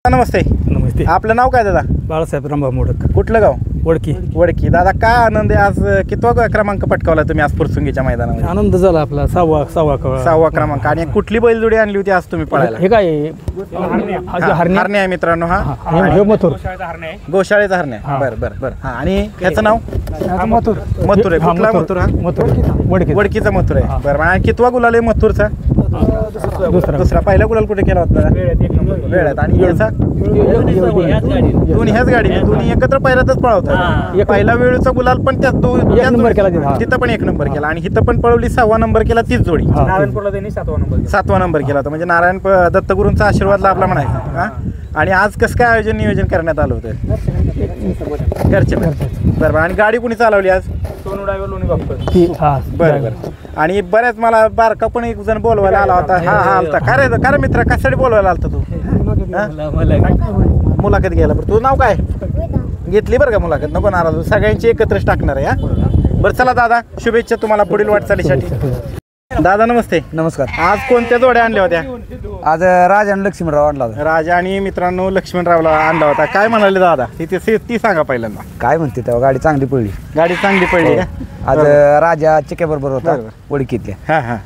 नमस्ते. नमस्ते. आपलं नाव काय दादा? बाळासाहेब रामभाऊ मोडक. कुठलं गाव? वडकी. वडकी. दादा काय आनंद आहे, आज कितवा क्रमांक पटकावला तुम्ही आज फुरसुंगीच्या मैदानामध्ये? आनंद झाला आपला सहावा क्रमांक. आणि कुठली बैलजोडी आणली होती आज तुम्ही पळायला? हे काय हरणे आहे मित्रांनो. हा मथुर गोशाळेचा हरण्या. बरं बरं बरं. हा आणि याचं नाव मथुर. मथुर आहे. कुठला मथुर? हा मथुर वडकीचा मथुर आहे. बरं. आणि कितवा गुलाल आहे मथुरचा? दुसरा. पहिला गुलाल कुठे केला होता? वेळात. आणि याचा दोन्ही ह्याच गाडीने दोन्ही एकत्र पहिल्यातच पळवतात. पहिला वेळूचा गुलाल पण त्यात तिथं पण 1 नंबर केला आणि इथं पण पळवली 6वा नंबर केला. तीच जोडी नारायणपूरला त्यांनी 7वा नंबर केला होता. म्हणजे नारायण दत्तगुरूंचा आशीर्वाद लाभला म्हणायचा. हा. आणि आज कसं काय आयोजन नियोजन करण्यात आलं होतं? घरचे. बरं. आणि गाडी कुणी चालवली आज? सोनू ड्रायव्हर लोणी बाप्पा. बरं बरं. आणि बऱ्याच मला बारका पण एक जण बोलवायला आला होता. हा आलता. काय रे मित्र, कशासाठी बोलवायला आलता तू? मुलाखत घ्यायला. बरं तुझं नाव काय? घेतली बरं का मुलाखत? नको नाराज, सगळ्यांची एकत्रच टाकणार आहे. हा बरं. चला दादा, शुभेच्छा तुम्हाला पुढील वाटचालीसाठी. दादा नमस्ते. नमस्कार. आज कोणत्या जोड्या आणल्या होत्या? आज राजा आणि लक्ष्मणराव आणला होता. राजा आणि मित्रांनो लक्ष्मणरावला आणला होता. काय म्हणाले दादा ती सांगा पहिल्यांदा. काय म्हणते तेव्हा? गाडी चांगली पडली. गाडी चांगली पडली का? आज राजा चिक्या बरोबर होता वडकीतल्या. हा हा.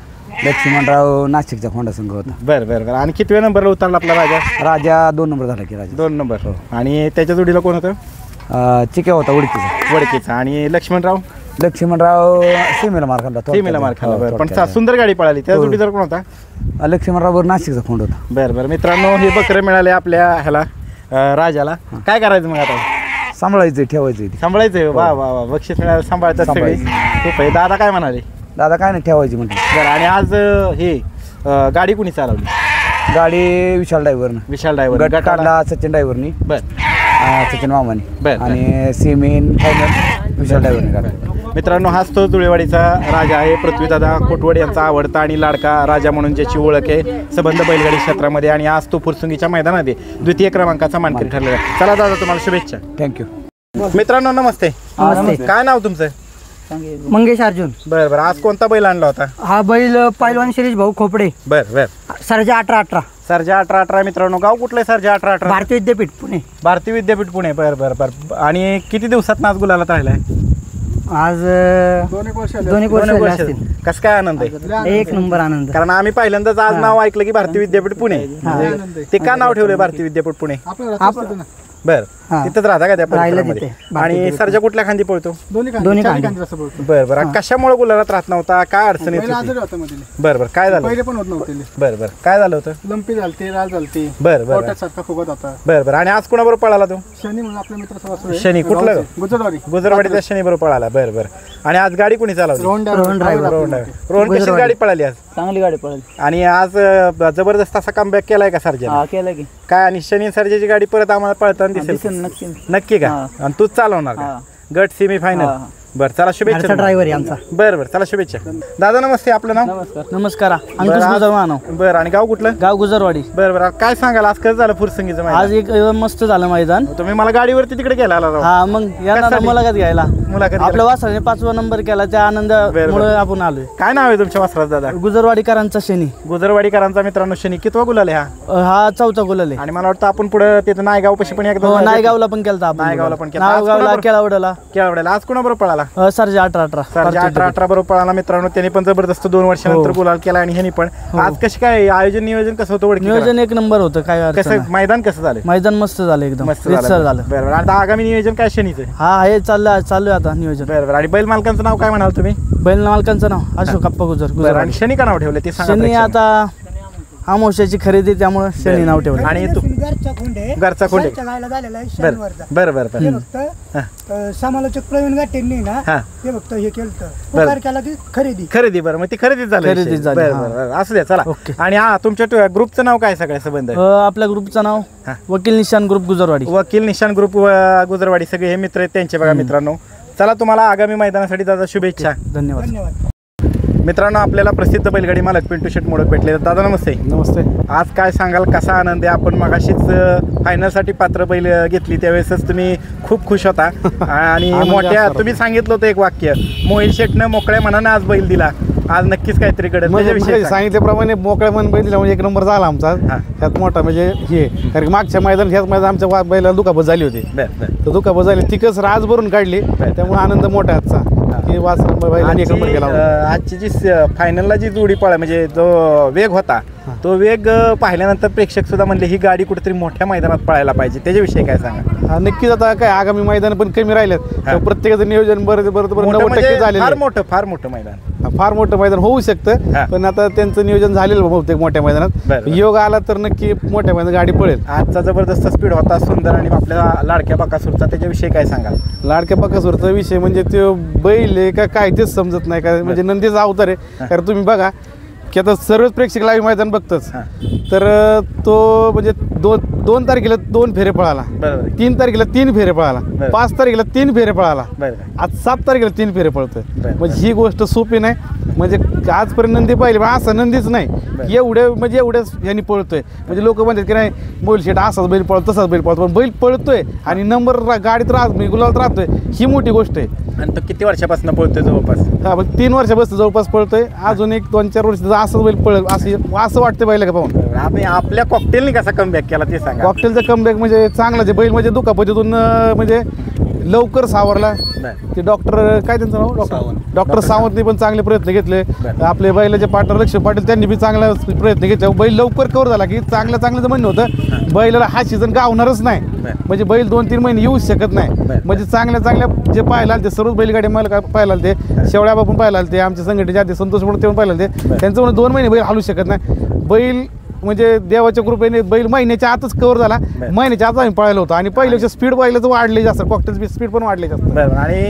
लक्ष्मणराव नाशिकचा खोंडा संघ होता. बरं बरं बरं. आणि कितव्या नंबरला उतरला आपला राजा? राजा 2 नंबर झाला की राजा. 2 नंबर. आणि त्याच्या जोडीला कोण होतं? चिक्या होता वडकीचा. आणि लक्ष्मणराव सीमेला मार खाल्ला. बरं. पण सुंदर गाडी पळाली. त्या जोडीदार कोण होता? लक्ष्मणराव नाशिकचा खोंड होता. बरं बरं. मित्रांनो हे बकरे मिळाले आपल्या ह्याला राजाला. काय करायचं मग आता? सांभाळायचं ठेवायचं. सांभाळायचं. वा वा वा. बक्षीस मिळालं, सांभाळतात सगळे. खूप आहे. दादा काय म्हणाले? दादा काय नाही ठेवायची म्हटलं. बरं. आणि आज हे गाडी कुणी चालवली? गाडी विशाल ड्रायव्हरनं. गट काढला सचिन ड्रायव्हरनी. बरं. सचिन मामानी. बरं. आणि सिमेन फायनल विशाल ड्रायव्हरने काढला. मित्रांनो हाच तो धुळेवाडीचा राजा आहे. पृथ्वीदादा कोटवड यांचा आवडता आणि लाडका राजा म्हणून ज्याची ओळख आहे संबंध बैलगाडी क्षेत्रामध्ये. आणि आज तो फुरसुंगीच्या मैदानामध्ये 2य क्रमांकाचा मानकरी ठरलेला आहे. चला दादा तुम्हाला शुभेच्छा. थँक्यू. मित्रांनो नमस्ते. काय नाव तुमचं? मंगेश अर्जुन. बरं बरं. आज कोणता बैल आणला होता? हा बैल पैलवान शिरीष भाऊ खोपडे. बरं बरं. सर्जा 18-18. सर्जा 18-18. मित्रांनो गाव कुठलं आहे सर्जा 18-18? भारतीय विद्यापीठ पुणे. भारतीय विद्यापीठ पुणे. बरं बरं बरं. आणि किती दिवसात आज गुलाला राहिलाय? आज 2 वर्ष. कसं काय आनंद आहे? 1 नंबर आनंद. कारण आम्ही पहिल्यांदाच आज नाव ऐकलं की भारतीय विद्यापीठ पुणे. ते का नाव ठेवले भारतीय विद्यापीठ पुणे? बरं. तिथंच राहता का त्या परिसरामध्ये? आणि सर्जा कुठल्या खांदी पळतो? दोन्ही खांदी. बरं बरं. कशामुळे गुलालात राहत नव्हता? काय अडचण येत होती? बरं बरं. काय झालं? बरं बरं. काय झालं होतं? लंपी झालते, राल झालते. बरं बरं. सारखा फुगत होता. बरं बरं. आणि आज कोणाबरोबर पळाला तो? शनी म्हणून आपल्या मित्र. शनी कुठलं? गुजरवाडी. शनी बरोबर पळाला. बरं बरं. आणि आज गाडी कुणी चालवली? रोहन कशी गाडी पळाली आज? चांगली गाडी पळाली. आणि आज जबरदस्त असा कमबॅक केलाय का सर्जा? केलं की काय? आणि शनी सर्जाची गाडी परत आम्हाला पळताना दिसेल नक्की का? आणि तूच चालवणार का? गट सेमी फायनल. बरं चला शुभेच्छा. ड्रायव्हर यांचा. बरं बरं. चला शुभेच्छा. दादा नमस्ते. आपलं नाव? नमस्कार. अंकुश गुजरवाडी. बरं. आणि गाव कुठलं? गाव गुजरवाडी. बरं बरं. काय सांगाल आज कसं झालं फुरसंगीचं मैदान? आज एक मस्त झालं मैदान. तुम्ही मला गाडीवरती तिकडे गेला? हा मग या मुलाखत घ्यायला. आपल्या वासराने 5वा नंबर केला. त्या आनंदामुळे आपण आलोय. काय नाव आहे तुमच्या वासराचं दादा? गुजरवाडीकरांचा शनी. गुजरवाडीकरांचा मित्रांनो शनी. कितवा गुलाल आहे हा? हा 4था गुलाल आहे. आणि मला वाटतं आपण पुढे तिथं नायगाव पशी पण एकदा नायगावला पण केला. नायगावला पण केला. नायगावला केळवड्याला. आज कोणाबरोबर पळाला? सर्जा 18-18. सर्जा 18-18 बरोबर पळाला. मित्रांनो त्यांनी पण जबरदस्त 2 वर्षानंतर गुलाल केला. आणि ह्यांनी पण आज कशी काय आयोजन नियोजन कसं होतं? नियोजन 1 नंबर होतं. काय कसं मैदान कसं झालं? मैदान मस्त झालं. एकदम मस्त झालं. बरोबर. आता आगामी नियोजन काय शनीचं? हा हे चालू आता नियोजन. बरोबर. आणि बैल मालकांचं नाव काय म्हणाल तुम्ही? बैल मालकांचं नाव अशोक अप्पा गुजर. आणि शनी का नाव ठेवलं ते सांगा. शनी आता आमोशाची खरेदी त्यामुळे शनी नाव ठेवलं. आणि तू घरचा खोंडे. बरं बरं बरं. समालोचक प्रवीण गाठेंनी ना ते फक्त हे केलं केला की खरेदी. बरं. मग ती खरेदीच झाली. बरं असू द्या. चला. आणि हा तुमच्या ग्रुपचं नाव काय? सगळ्या संबंध आपल्या ग्रुपचं नाव वकील निशान ग्रुप गुजरवाडी. वकील निशान ग्रुप गुजरवाडी. सगळे हे मित्र आहेत त्यांचे. बघा मित्रांनो चला तुम्हाला आगामी मैदानासाठी दादा शुभेच्छा. धन्यवाद. मित्रांनो आपल्याला प्रसिद्ध बैलगाडी मालक पिंटू शेट मोडक भेटले. दादा नमस्ते. नमस्ते. आज काय सांगाल कसा आनंद आहे? आपण मगाशीच फायनलसाठी पात्र बैल घेतली त्यावेळेसच तुम्ही खूप खुश होता. आणि मोठ्या तुम्ही सांगितलं होतं एक वाक्य, मोहिल शेटनं मोकळ्या मनानं आज बैल दिला. आज नक्कीच काहीतरी घडत म्हणजे त्याच्याविषयी सांगा. सांगितल्याप्रमाणे मोकळ्या मन बैल दिला म्हणजे एक नंबर झाला आमचा हा. त्यात मोठा म्हणजे हे कारण की मागच्या मैदान ह्याच मैदान आमच्या बैलाला दुखापत झाली होती. तर दुखापत झाली ती कसं राज भरून काढली त्यामुळे आनंद मोठा आहे आजचा की बैलाने एक नंबर केला होता. आजची जी फायनलला जी जोडी पळा म्हणजे जो वेग होता तो वेग पाहिल्यानंतर प्रेक्षक सुद्धा म्हणले ही गाडी कुठेतरी मोठ्या मैदानात पळायला पाहिजे त्याच्याविषयी काय सांगा. हा, नक्कीच आता काय आगामी मैदान पण कमी राहिलेत तर प्रत्येकाचं नियोजन बरोबर मोठं 90% म्हणजे झालेलं फार मोठं मैदान फार मोठं मैदान होऊ शकतं हा. पण आता त्यांचं नियोजन झालेलं बहुतेक मोठ्या मैदानात. बरं. योग आला तर नक्की मोठ्या मैदानात गाडी पळेल. आजचा जबरदस्त स्पीड होता सुंदर आणि आपल्या लाडक्या बकासूरचा त्याच्याविषयी काय सांगाल. लाडक्या बकासूरचा विषय म्हणजे तो बैल आहे का काय तेच समजत नाही का म्हणजे नंदीचा अवतार आहे. कारण तुम्ही बघा की आता सर्वच प्रेक्षक लाईव्ह मैदान बघतच तर तो म्हणजे दोन तारखेला 2 फेरे पळाला, बरोबर 3 तारखेला 3 फेरे पळाला, 5 तारखेला 3 फेरे पळाला, बरोबर आज 7 तारखेला 3 फेरे पळतोय. बरं. म्हणजे ही गोष्ट सोपी नाही. म्हणजे आजपर्यंत नंदी पाहिली पण असा नंदीच नाही एवढ्याच यांनी पळतोय. म्हणजे लोक म्हणतात की नाही बैल शेट असाच बैल पळतो तसाच बैल पळतो पण बैल पळतोय आणि नंबर गाडीत राहत गुलाबात राहतोय ही मोठी गोष्ट आहे. आणि तो किती वर्षापासून पळतोय जवळपास. हा मग 3 वर्षापासून जवळपास पळतोय. अजून एक 2-4 वर्ष असंच बैल पळेल असं वाटतं बैल का पाहून. आपण आपल्या कॉकटेलने कसा कमबॅक केला ते सांगा. कॉकटेलचा कमबॅक म्हणजे चांगलाच आहे. बैल म्हणजे दुखापतीतून म्हणजे लवकर सावरला. ते डॉक्टर काय त्यांचं नाव डॉक्टर सावंतने पण चांगले प्रयत्न घेतले. आपले बैलाचे पार्टनर लक्ष्मी पाटील त्यांनी बी चांगला प्रयत्न घेतले. बैल लवकर कव्हर झाला की चांगलं म्हणणं होतं बैलाला हा सीझन गावणारच नाही. म्हणजे बैल 2-3 महिने येऊ शकत नाही. म्हणजे चांगल्या जे पाहायला आले ते सर्वच बैलगाडी मला पाहायला आले ते शेवळ्या बापून पाहायला आले ते आमच्या संघटनेचे आधी संतोष म्हणून ते पण पाहायला आले ते त्यांचं म्हणून 2 महिने बैल हलू शकत नाही. बैल म्हणजे देवाच्या कृपेने बैल महिन्याच्या आतच कव्हर झाला. महिन्याच्या आत आम्ही पळायला होतो आणि पहिल्याच्या स्पीड पाहिलं तर वाढले जास्त कॉकटेल स्पीड पण वाढले जास्त. बरोबर. आणि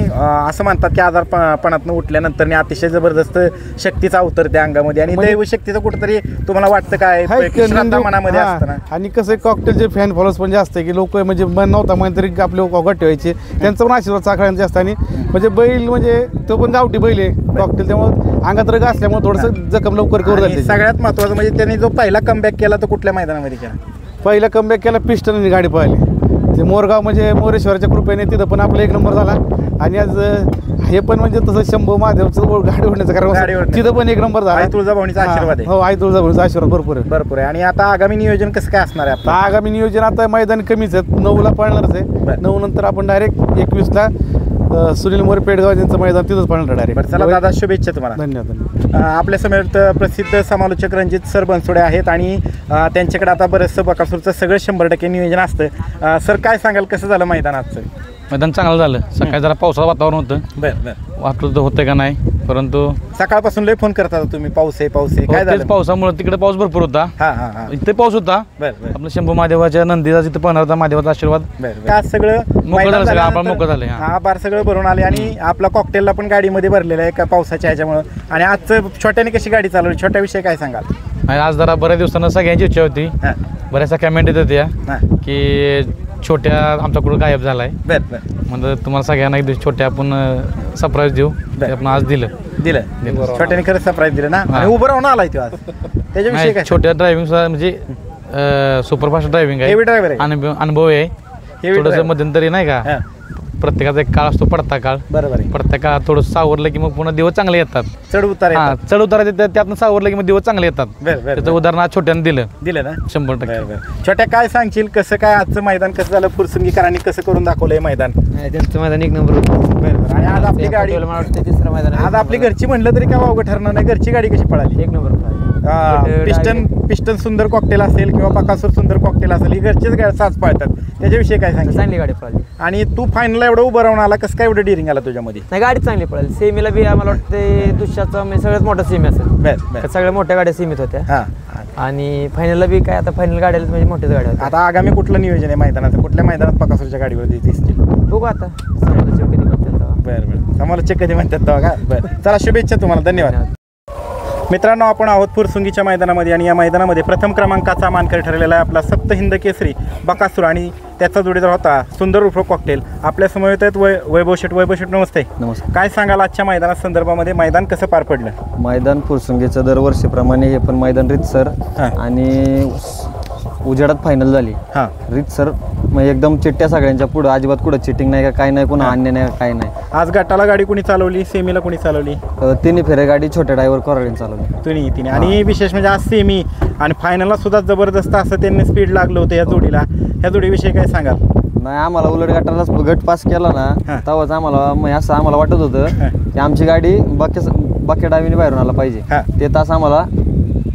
असं म्हणतात की आजारपणातनं उठल्यानंतर अतिशय जबरदस्त शक्तीचा अवतरते अंगामध्ये आणि दैव शक्तीचं कुठेतरी तुम्हाला वाटतं काय श्रद्धा मनामध्ये असताना. आणि कसं कॉकटेलचे फॅन फॉलोअर्स पण जास्त आहे की लोक म्हणजे मन नव्हता म्हणजे तरी आपले गट ठेवायचे त्यांचा पण आशीर्वाद चाकळ्यांचे जास्त. आणि म्हणजे बैल म्हणजे तो पण गावठी बैल आहे कॉकटेल त्यामुळे अंगात रग असल्यामुळे थोडंसं जखम लवकर कव्हर झाली. सगळ्यात महत्त्वाचं म्हणजे त्यांनी जो पहिला कमबॅक केला तो कुठल्या मैदानामध्ये केला. पहिला कमबॅक केला पिस्टनने गाडी पळाली ते मोरगाव म्हणजे मोरेश्वराच्या कृपेने तिथं पण आपला 1 नंबर झाला. आणि आज हे पण म्हणजे तसं शंभू महादेवचं गाडी ओढण्याचं कारण तिथं पण 1 नंबर झाला. आई तुळजाभवानीचा आशीर्वाद आहे. हो आई तुळजाभवानीचा आशीर्वाद भरपूर आहे. आणि आता आगामी नियोजन कसं काय असणार आहे आपलं. आगामी नियोजन आता मैदान कमीच आहेत 9ला पळणारच आहे. 9 नंतर आपण डायरेक्ट 21ला सुनील मोरे पेडगाव यांचं मैदान तिथंच पळणार डायरेक्ट. चला दादा शुभेच्छा तुम्हाला. धन्यवाद. आपल्या समोर प्रसिद्ध समालोचक रणजित सर बनसोडे आहेत आणि त्यांच्याकडे आता बरंचसं बकासूरचं सगळं 100% नियोजन असतं. सर काय सांगाल कसं झालं मैदानाचं. मैदान चांगलं झालं. सकाळी जरा पावसाचं वातावरण होतं बरं वाटलं तर होतं का नाही परंतु सकाळपासून लय फोन करता तुम्ही पाऊस आहे काय झालं. पावसामुळे तिकडे पाऊस भरपूर होता. हा इथे पाऊस होता. बरं आपलं शंभू महादेवाच्या नंदीचा जिथे पळणार होता महादेवाचा आशीर्वाद का सगळं मोकळं झालं सगळं आपण मोकळं झालं. हा बार सगळं भरून आले आणि आपला कॉकटेलला पण गाडीमध्ये भरलेलं आहे का पावसाच्या ह्याच्यामुळं. आणि आजचं छोट्याने कशी गाडी चालवली छोट्याविषयी काय सांगाल. आज जरा बऱ्याच दिवसानं सगळ्यांची इच्छा होती. बऱ्याचशा कमेंट येत होत्या की छोट्या आमच्याकडून गायब झालाय. बरं म्हणजे तुम्हाला सगळ्यांना एक दिवस छोट्या आपण सरप्राईज देऊ ते आपण आज दिलं. छोट्याने खरंच सरप्राईज दिलं ना. आणि उभं राहून आलाय तो आज त्याच्याविषयी काय. छोट्या ड्रायव्हिंग म्हणजे सुपरफास्ट ड्रायव्हिंग आहे. हेवी ड्रायव्हर आहे. अनुभव आहे थोडंसं मध्यंतरी नाही का. प्रत्येकाचा एक काळ असतो पडता काळ. बरोबर आहे. प्रत्येक काळात थोडं सावरलं की मग पुन्हा दिवस चांगले येतात. चढ उतार चढ उतार त्यातनं सावरलं की मग दिवस चांगले येतात. त्याचं उदाहरण आज छोट्यानं दिलं ना 100%. छोट्या काय सांगशील कसं काय आजचं मैदान कसं झालं फुरसुंगीकरांनी कसं करून दाखवलंय मैदान. त्यांचं मैदान 1 नंबर होतं. आणि आज आपली गाडी मला वाटतं 3रं मैदान आज आपली घरची म्हणलं तरी काय अवघड ठरणार नाही. घरची गाडी कशी पळाली 1 नंबर. पिस्टन सुंदर कॉकटेल असेल किंवा बकासूर सुंदर कॉकटेल असेल ही घरचेच साथ पाळतात त्याच्याविषयी काय सांगितलं. चांगली गाडी पळाली. आणि तू फायनलला एवढं उभं राहून आला कसं काय एवढं डिरिंग आला तुझ्यामध्ये. नाही गाडी चांगली पळाली. सेमीला बी आम्हाला वाटतं दुसऱ्याचा म्हणजे सगळ्यात मोठा सेमी असेल. सगळ्या मोठ्या गाड्या सीमित होत्या. आणि फायनलला बी काय आता फायनल गाड्याला म्हणजे मोठ्याच गाड्या होत्या. आता आगामी कुठलं नियोजन आहे मैदानाचं कुठल्या मैदानात बकासूरच्या गाडीवर दिसतील बघू आता समालोचक कधी म्हणतात. बरं समालोचक कधी म्हणतात तेव्हा का. बरं चला शुभेच्छा तुम्हाला. धन्यवाद. मित्रांनो आपण आहोत फुरसुंगीच्या मैदानामध्ये आणि या मैदानामध्ये प्रथम क्रमांकाचा मानकरी ठरलेला आहे आपला सप्तहिंद केसरी बकासूर आणि त्याचा जोडीदार होता सुंदर उर्फ कॉकटेल. आपल्या समोर येत आहेत वैभव शेट. नमस्ते. नमस्कार. काय सांगाल आजच्या मैदाना संदर्भामध्ये मैदान कसं पार पडलं. मैदान फुरसुंगीचं दरवर्षीप्रमाणे हे पण मैदान रीतसर आणि उजेडात फायनल झाली. रीतसर म्हणजे एकदम चिट्ट्या सगळ्यांच्या पुढं, अजिबात कुठं चिटिंग नाही का काय नाही, कुणा अन्य नाही काय नाही. आज गटाला गाडी कोणी चालवली, सेमीला कोणी चालवली? तिन्ही फेरे गाडी छोट्या ड्रायव्हर कोराडीने चालवली. तिने आणि विशेष म्हणजे आज सेमी आणि फायनलला सुद्धा जबरदस्त असं त्यांनी स्पीड लागलं होतं या जोडीला. ह्या जोडीविषयी काय सांगाल? नाही, आम्हाला उलट गटालाच गट पास केला ना तेव्हाच आम्हाला असं आम्हाला वाटत होतं की आमची गाडी बाकी डावीने बाहेरून आला पाहिजे. ते तास आम्हाला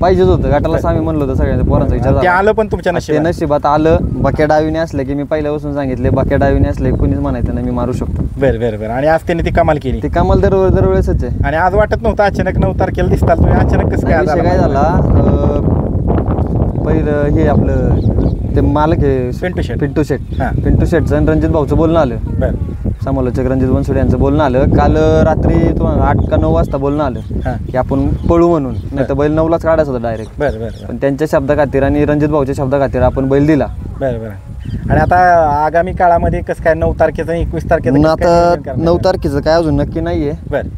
पाहिजेच होतं. गटालाच आम्ही म्हणलो होतं सगळ्यांचा पोरांचा विचार आलं, पण तुमच्या नशिबात आलं. बाक्या डावीने असले की मी पहिल्यापासून सांगितले, बाक्या डावीने असले कुणीच म्हणायचं नाही मी मारू शकतो. बरं. आणि आज त्यांनी ती कमाल केली. ती कमाल दरवेळेसच आहे. आणि आज वाटत नव्हतं अचानक 9 तारखेला दिसतात तुम्ही, अचानक कसं काय झाला? पहिलं हे आपलं ते मालक आहे पिंटू शेटचं आणि रणजित भाऊचं बोलणं आलं. समालोचक रणजित बनसोडे यांचं बोलणं आलं. काल रात्री 8 का 9 वाजता बोलणं आलं की आपण पळू म्हणून, नाही तर बैल 9लाच काढायचं होतं डायरेक्ट. बरं. पण त्यांच्या शब्दाखातीर आणि रणजित भाऊच्या शब्दाखातीर आपण बैल दिला. बरं. आणि आता आगामी काळामध्ये कसं काय 9 तारखेचं 21 तारखेचं? आता 9 तारखेचं काय अजून नक्की नाहीये,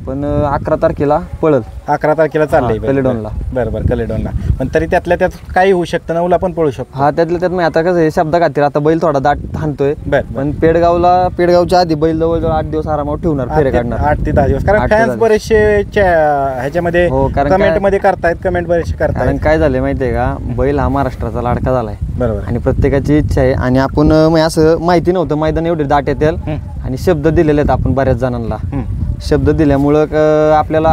पण 11 तारखेला पळल. 11 तारखेला चाललंय कलेडॉनला. बरं कलेडॉनला. पण तरी त्यातल्या त्यात काही होऊ शकतं, 9ला पण पळू शकतो. हा, त्यातल्या त्यात मी आता कसं आहे शब्दाखातीर आता बैल थोडा दाट हाणतोय. पण पेडगावच्या आधी बैल जवळजवळ 8 दिवस आरामावर ठेवणार, फेरे काढणार 8 ते 10 दिवस. कारण फॅन्स बरेचसे ह्याच्यामध्ये कमेंटमध्ये करतायत, कमेंट बरेचसे करतायत. कारण काय झालंय माहितीये का, बैल हा महाराष्ट्राचा लाडका झालाय. बरोबर. आणि प्रत्येकाची इच्छा आहे. आणि आपण असं माहिती नव्हतं मैदान एवढे दाट येतील आणि शब्द दिलेले आहेत आपण बऱ्याच जणांना. शब्द दिल्यामुळं आपल्याला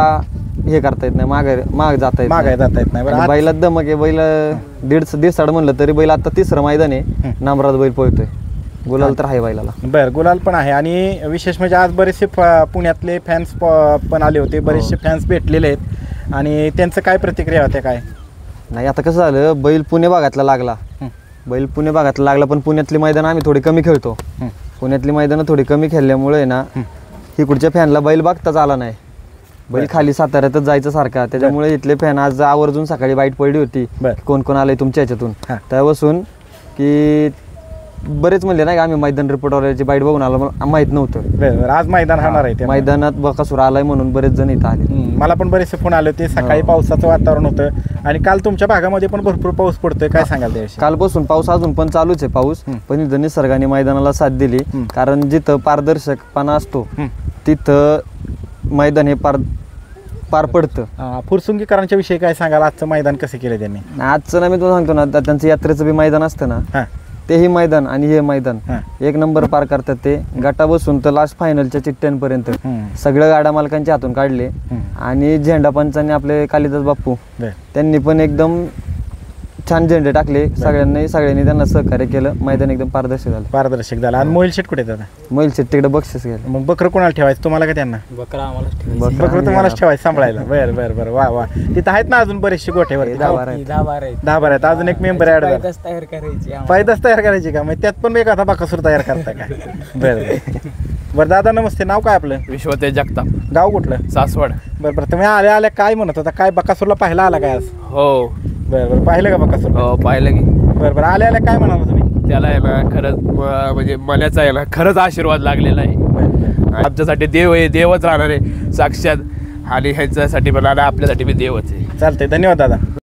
हे करता येत नाही, माग जाता येत नाही. बैलात दमक आहे. बैल दीड म्हणलं तरी बैल आता 3रं मैदान आहे, नामराज बैल पळतोय. गुलाल तर आहे बैलाला. बरं, गुलाल पण आहे. आणि विशेष म्हणजे आज बरेचसे पुण्यातले फॅन्स पण आले होते, बरेचसे फॅन्स भेटलेले आहेत. आणि त्यांचं काय प्रतिक्रिया होत्या काय? नाही, आता कसं झालं, बैल पुणे भागातला लागला. पण पुण्यातली मैदान आम्ही थोडी कमी खेळतो. पुण्यातली मैदानं थोडी कमी खेळल्यामुळे ना इकडच्या फॅनला बैल बघताच आला नाही. बैल खाली साताऱ्यातच जायचं सारखा. त्याच्यामुळे इथले फॅन आज आवर्जून सकाळी बाईट पडली होती कोण कोण आलंय तुमच्या ह्याच्यातून. त्यापासून की बरेच म्हणले नाही का आम्ही मैदान रिपोर्टरची बाईट बघून आलो, माहित नव्हतं आज मैदान होणार आहे. मैदानात बकासूर आलाय म्हणून बरेच जण इथं आले. मला पण बरेचसे फोन आले होते. सकाळी पावसाचं वातावरण होतं आणि काल तुमच्या भागामध्ये पण भरपूर पाऊस पडतोय, काय सांगाल त्याविषयी? कालपासून पाऊस अजून पण चालूच आहे पाऊस. पण इथं निसर्गाने मैदानाला साथ दिली. कारण जिथं पारदर्शकपणा असतो तिथं मैदान हे पार पडतं. फुरसुंगीकरांच्या विषयी काय सांगाल? आजचं मैदान कसं केलं त्यांनी? आजचं ना मी तुला सांगतो ना, त्यांचं यात्रेचं बी मैदान असतं ना, तेही मैदान आणि हे मैदान एक नंबर पार करतात. ते गटा बसून तर लास्ट फायनलच्या चिठ्ठ्यांपर्यंत सगळ्या गाड्या मालकांच्या हातून काढले. आणि झेंडा पंचांनी आपले कालिदास बाप्पू त्यांनी पण एकदम छान झेंडे टाकले. सगळ्यांनी त्यांना सहकार्य केलं. मैदान एकदम पारदर्शक झालं. आणि मोहिल शेट कुठे येतात? मोहिल शेट तिकडे बक्षीस गेले. मग बकरं कोणाला ठेवायचं, तुम्हाला का त्यांना? बकरं तुम्हालाच ठेवायचं सांभाळायला. बरं. वा. तिथं आहेत ना अजून बरेचसे गोठेवर? 10 आहेत. अजून एक मेंबर ऍड पायदास तयार करायची का? मग त्यात पण एक आता बकासूर तयार करता का? बरं दादा नमस्ते. नाव काय आपलं? विश्वतेज जगताप. गाव कुठलं? सासवड. बरं तुम्ही आल्या काय म्हणत होता? काय बकासूरला पाहायला आला काय आज? हो. बरं पाहिलं का बकासूर? हो पाहिलं की. बरं आल्या काय म्हणाला तुम्ही? त्याला आहे ना खरंच म्हणजे मनाचा आहे ना खरंच आशीर्वाद लागलेला आहे. आमच्यासाठी देव आहे, देवच राहणार आहे साक्षात. आणि ह्यांच्यासाठी पण आपल्यासाठी बी देवच आहे. चालतंय, धन्यवाद दादा.